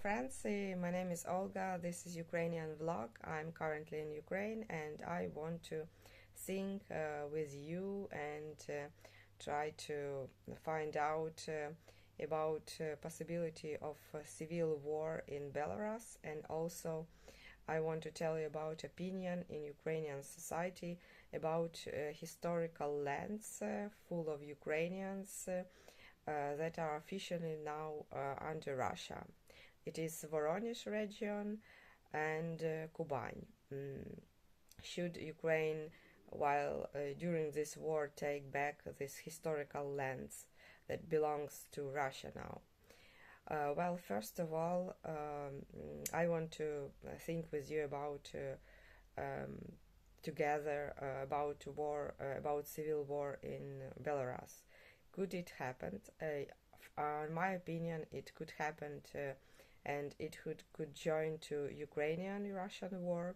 Friends, my name is Olga. This is Ukrainian vlog. I'm currently in Ukraine and I want to sing with you and try to find out about possibility of civil war in Belarus, and also I want to tell you about opinion in Ukrainian society about historical lands full of Ukrainians that are officially now under Russia. It is Voronesh region and Kuban. Should Ukraine, while during this war, take back these historical lands that belongs to Russia now? Well, first of all, I want to think with you about together about war, about civil war in Belarus. Could it happen? In my opinion, it could happen, and it could join to Ukrainian-Russian war,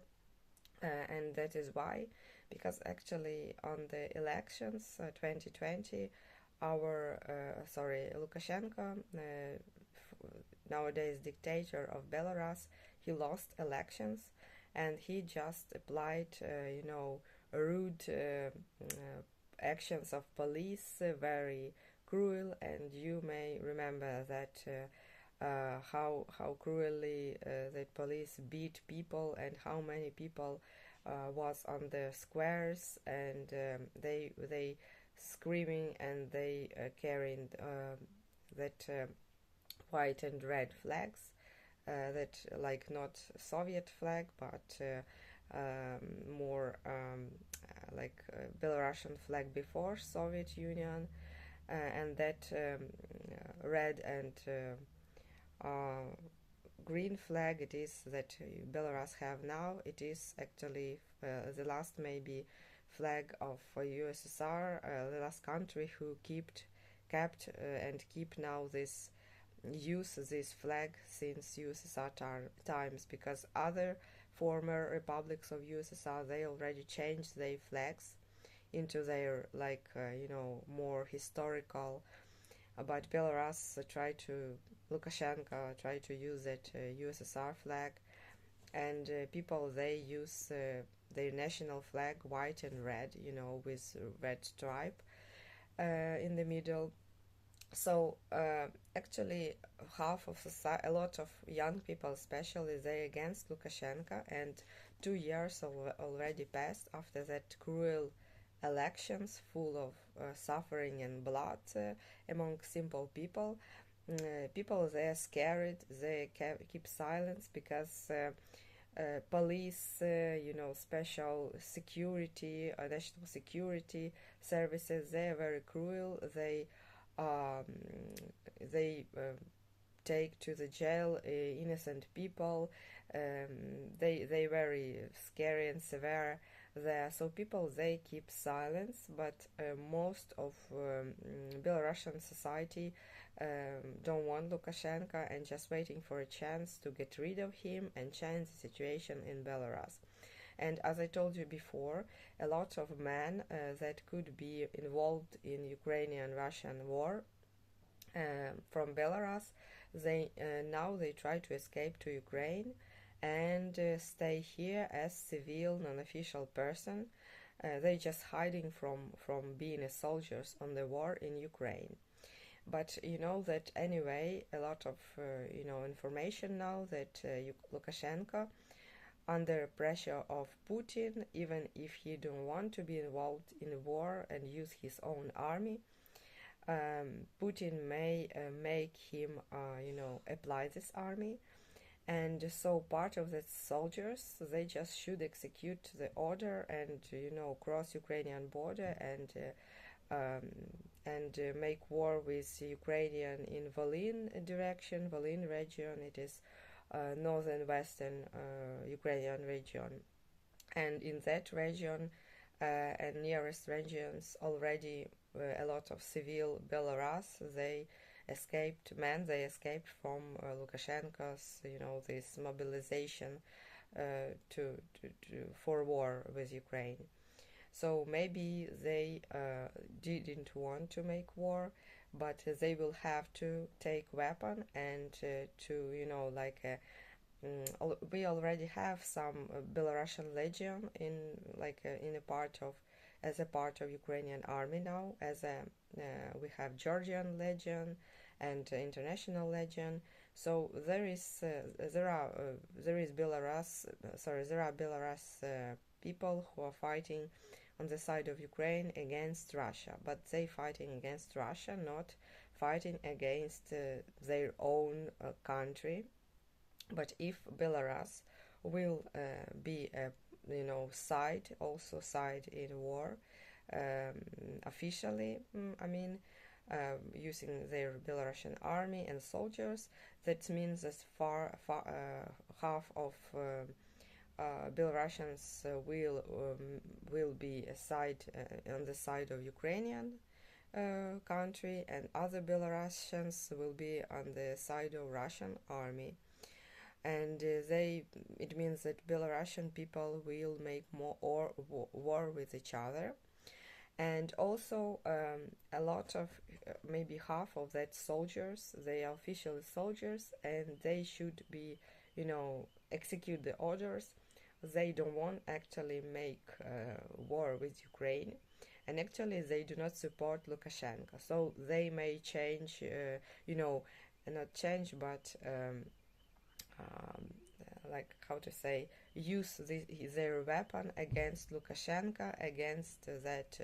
and that is why, because actually on the elections 2020, Lukashenko, nowadays dictator of Belarus, he lost elections, and he just applied, rude actions of police, very cruel, and you may remember that how cruelly the police beat people and how many people was on the squares, and they screaming, and they carrying that white and red flags, that like not Soviet flag but more like Belarusian flag before Soviet Union, and that red and green flag it is that Belarus have now. It is actually the last maybe flag of USSR, the last country who kept and keep now this use this flag since USSR times, because other former republics of USSR, they already changed their flags into their more historical, but Belarus Lukashenko tried to use that USSR flag, and people they use their national flag white and red, with red stripe in the middle. So actually half of society, a lot of young people especially, they against Lukashenko, and 2 years already passed after that cruel elections full of suffering and blood among simple people. People, they are scared, they keep silence because police, special security, national security services, they are very cruel. Um, they take to the jail innocent people. They very scary and severe there. So people, they keep silence, but most of Belarusian society don't want Lukashenko and just waiting for a chance to get rid of him and change the situation in Belarus. And as I told you before, a lot of men that could be involved in Ukrainian-Russian war from Belarus, now they try to escape to Ukraine and stay here as civil, non-official person. They just hiding from being soldiers on the war in Ukraine. But you know that anyway, a lot of information now that Lukashenko, under pressure of Putin, even if he don't want to be involved in war and use his own army, Putin may make him, apply this army. And so part of the soldiers, they just should execute the order and, cross Ukrainian border and make war with Ukrainian in Volyn direction, Volyn region. It is northern western Ukrainian region, and in that region and nearest regions already a lot of civil Belarus, they escaped from Lukashenko's this mobilization for war with Ukraine. So maybe they didn't want to make war, but they will have to take weapon and to, you know, like we already have some Belarusian legion in like in a part of as a part of Ukrainian army now. As a we have Georgian legion and international legion. So there is Belarus. Sorry, there are Belarus people who are fighting on the side of Ukraine against Russia, but they fighting against Russia, not fighting against their own country. But if Belarus will be a, you know, side in war, officially, I mean, using their Belarusian army and soldiers, that means that half of Belarusians will be a side on the side of Ukrainian country, and other Belarusians will be on the side of Russian army. And it means that Belarusian people will make more war with each other, and also a lot of maybe half of that soldiers, they are official soldiers, and they should be, you know, execute the orders. They don't want actually make war with Ukraine, and actually they do not support Lukashenko. So they may change, you know, not change, but like how to say, use their weapon against Lukashenko, against that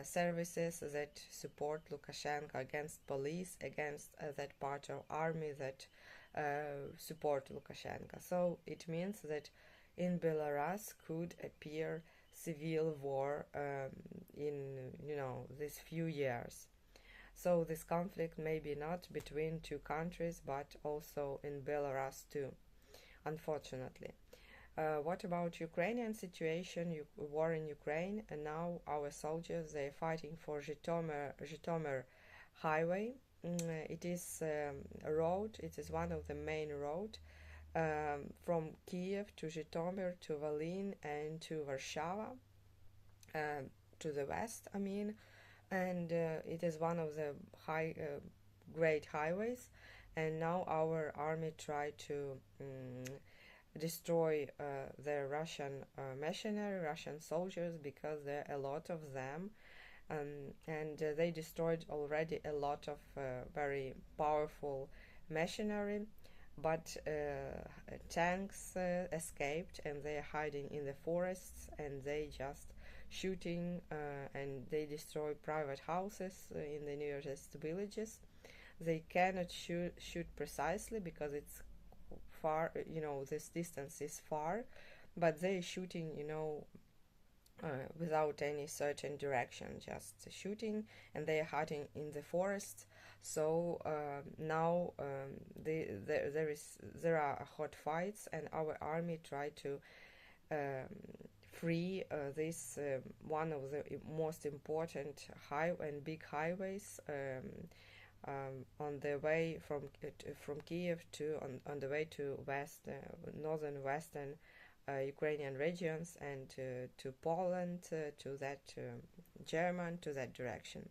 services that support Lukashenko, against police, against that part of army that support Lukashenko. So it means that in Belarus could appear civil war in, you know, these few years. So this conflict may be not between two countries, but also in Belarus too, unfortunately. What about Ukrainian situation, war in Ukraine? And now our soldiers, they're fighting for Zhytomyr highway. It is a road, it is one of the main road from Kiev to Zhytomyr to Volyn and to Warsaw, to the west, I mean. And it is one of the great highways, and now our army tried to destroy the Russian mercenary, Russian soldiers, because there are a lot of them, and they destroyed already a lot of very powerful mercenary, but tanks escaped, and they are hiding in the forests, and they just shooting and they destroy private houses in the nearest villages. They cannot shoot precisely because it's far, you know, this distance is far, but they shooting, you know, without any certain direction, just shooting, and they are hiding in the forest. So now there are hot fights, and our army try to free this one of the most important big highways on the way from Kiev to on the way to northern western Ukrainian regions, and to Poland, to that German, to that direction.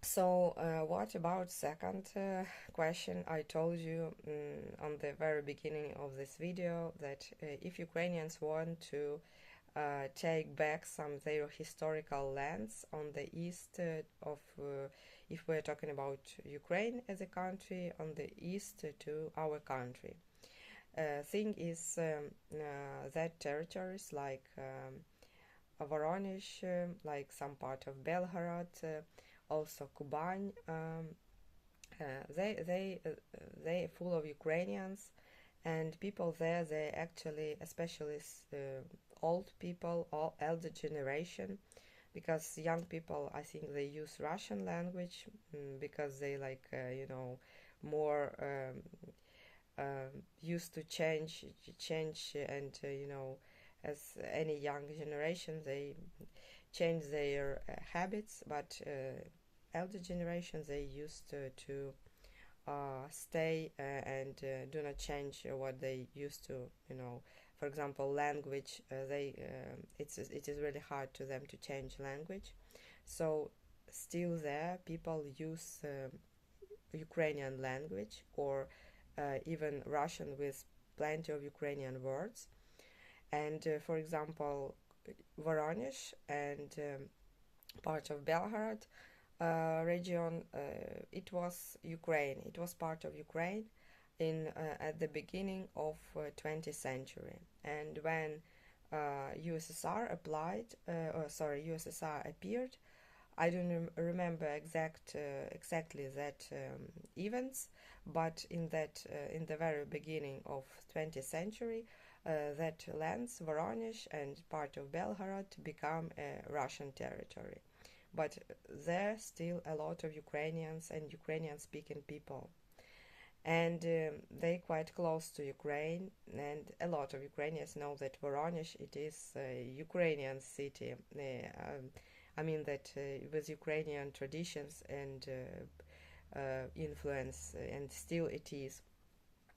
So what about second question? I told you on the very beginning of this video that if Ukrainians want to take back some of their historical lands on the east of, if we're talking about Ukraine as a country, on the east to our country. Thing is that territories like Voronesh, like some part of Belgorod, also Kuban, they full of Ukrainians, and people there, they actually, especially old people or elder generation, because young people, I think they use Russian language because they like you know, more used to change and you know, as any young generation, they change their habits, but elder generations, they used to stay and do not change what they used to, you know. For example, language, it is really hard to them to change language. So still there. People use Ukrainian language, or even Russian with plenty of Ukrainian words. And for example, Voronesh and part of Belgorod region, it was Ukraine. It was part of Ukraine in at the beginning of 20th century. And when USSR USSR appeared, I don't remember exactly that events, but in the very beginning of 20th century, that lands, Voronesh and part of Belgorod, become a Russian territory. But there still a lot of Ukrainians and Ukrainian-speaking people, and they quite close to Ukraine, and a lot of Ukrainians know that Voronesh, it is a Ukrainian city. I mean that with Ukrainian traditions and influence, and still it is.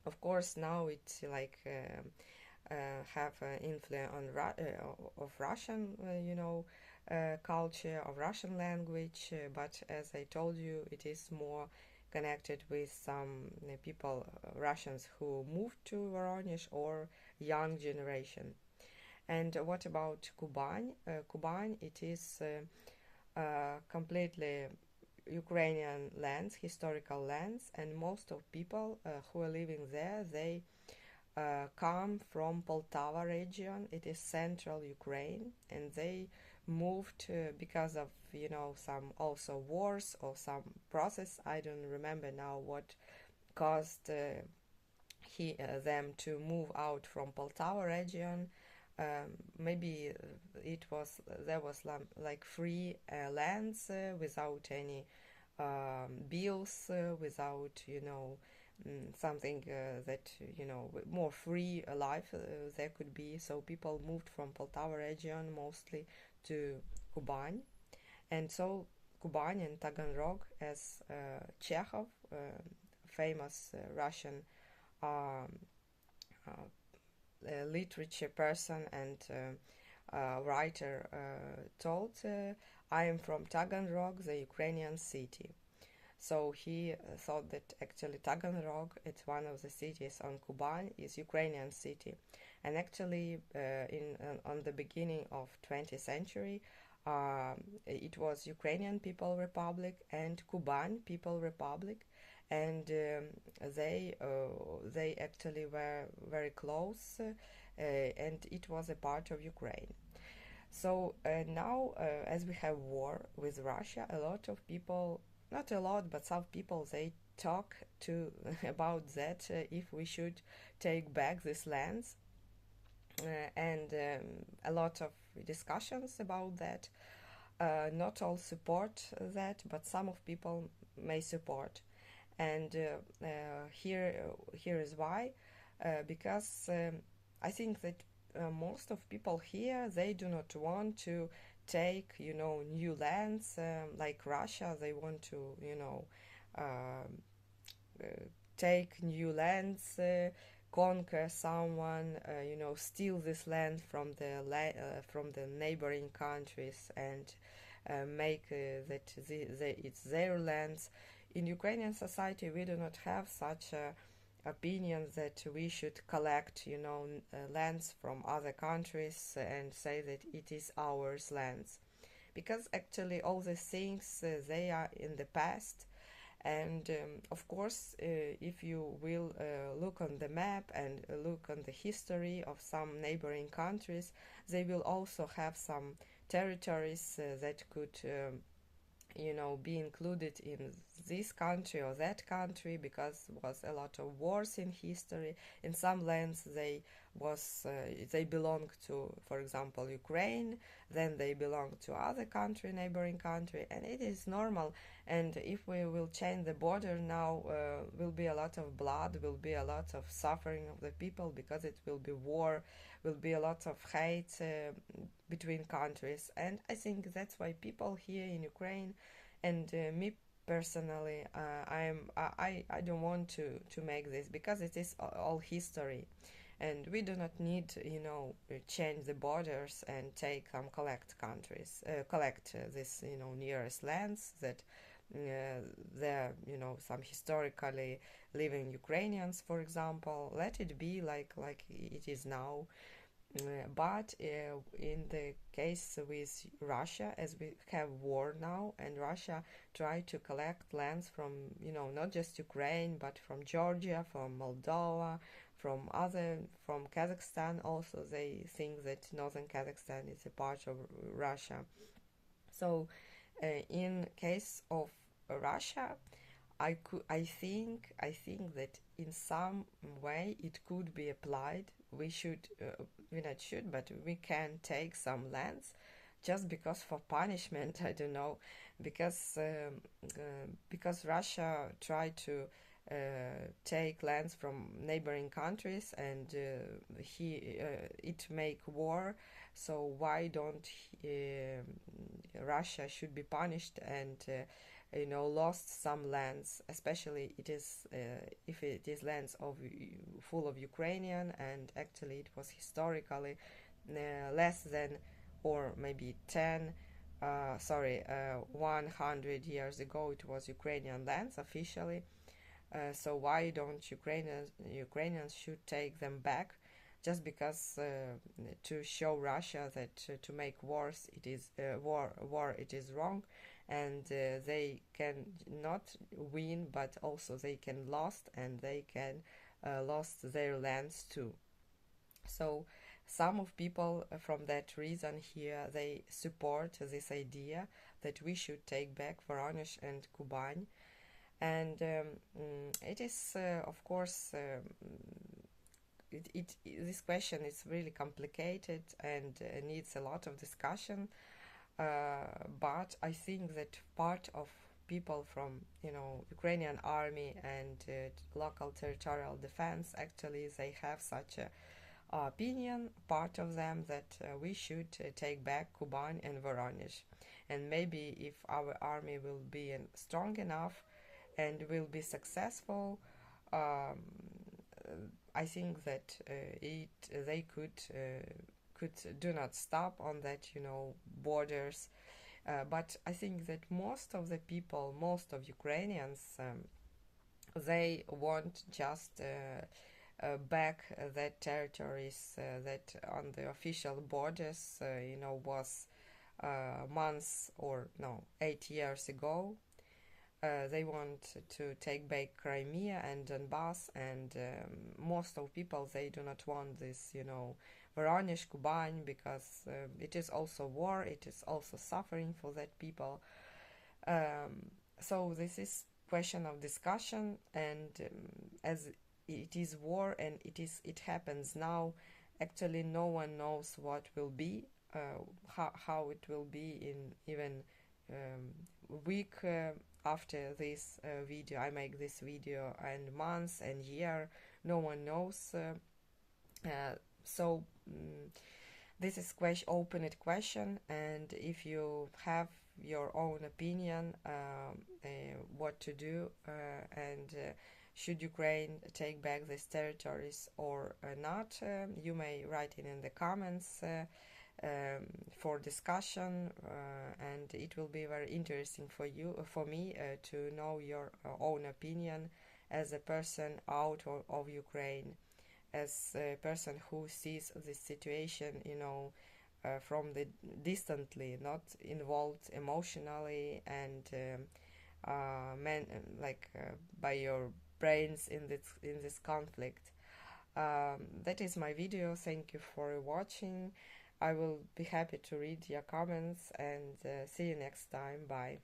Of course, now it's like have influence on of Russian, culture, of Russian language, but as I told you, it is more connected with some people, Russians who moved to Voronezh, or young generation. And what about Kuban? Kuban, it is completely Ukrainian lands, historical lands, and most of people who are living there, they come from Poltava region. It is central Ukraine, and they moved because of some also wars or some process. I don't remember now what caused them to move out from Poltava region. Maybe there was like free lands without any bills, without something that more free life there could be. So people moved from Poltava region mostly to Kuban, and so Kuban and Taganrog, as Chekhov, famous Russian literature person and writer, told, I am from Taganrog, the Ukrainian city. So he thought that actually Taganrog, it's one of the cities on Kuban, is Ukrainian city. And actually on the beginning of 20th century, it was Ukrainian People Republic and Kuban People Republic, and they actually were very close, and it was a part of Ukraine. So now, as we have war with Russia, a lot of people, not a lot, but some people, they talk to about that, if we should take back these lands, and a lot of discussions about that. Not all support that, but some of people may support, and here is why. Because I think that most of people here, they do not want to take new lands, like Russia. They want to take new lands, conquer someone, steal this land from the neighboring countries, and make that it's their lands. In Ukrainian society, we do not have such opinion that we should collect, lands from other countries and say that it is ours lands, because actually all these things, they are in the past. And of course, if you will look on the map and look on the history of some neighboring countries, they will also have some territories that could be included in this country or that country, because was a lot of wars in history. In some lands they belonged to, for example, Ukraine, then they belong to other country, neighboring country, and it is normal. And if we will change the border now, will be a lot of blood, will be a lot of suffering of the people, because it will be war, will be a lot of hate between countries. And I think that's why people here in Ukraine, and me personally, I don't want to make this, because it is all history. and we do not need, change the borders and take collect this, nearest lands that there, some historically living Ukrainians, for example. Let it be like it is now. But in the case with Russia, as we have war now, and Russia try to collect lands from, not just Ukraine, but from Georgia, from Moldova, from Kazakhstan. Also, they think that northern Kazakhstan is a part of Russia. So, in case of Russia, I think that in some way it could be applied. We should, we not should, but we can take some lands just because for punishment. I don't know, because Russia tried to take lands from neighboring countries, and it make war. So why don't Russia should be punished and lost some lands, especially it is if it is lands of full of Ukrainian, and actually it was historically less than, or maybe 100 years ago it was Ukrainian lands officially. So why don't Ukrainians should take them back? Just because to show Russia that to make wars it is war it is wrong, and they can not win, but also they can lost, and they can lost their lands too. So some of people from that reason here they support this idea that we should take back Voronesh and Kuban, and it is of course this question is really complicated and needs a lot of discussion. But I think that part of people from Ukrainian army and local territorial defense, actually they have such a opinion, part of them, that we should take back Kuban and Voronesh. And maybe if our army will be strong enough and will be successful, I think that they could do not stop on that borders. But I think that most of the people, most of Ukrainians, they want just back that territories that on the official borders was months or no 8 years ago. They want to take back Crimea and Donbass, and most of people, they do not want this, Voronesh, Kuban, because it is also war, it is also suffering for that people. So this is question of discussion, and as it is war and it happens now, actually no one knows what will be, how it will be in even week after this video. I make this video, and months and year, no one knows. So this is open question, and if you have your own opinion what to do, and should Ukraine take back these territories or not, you may write it in the comments for discussion, and it will be very interesting for me to know your own opinion as a person out of Ukraine, as a person who sees this situation from the distantly, not involved emotionally and by your brains in this conflict. That is my video. Thank you for watching. I will be happy to read your comments, and see you next time. Bye.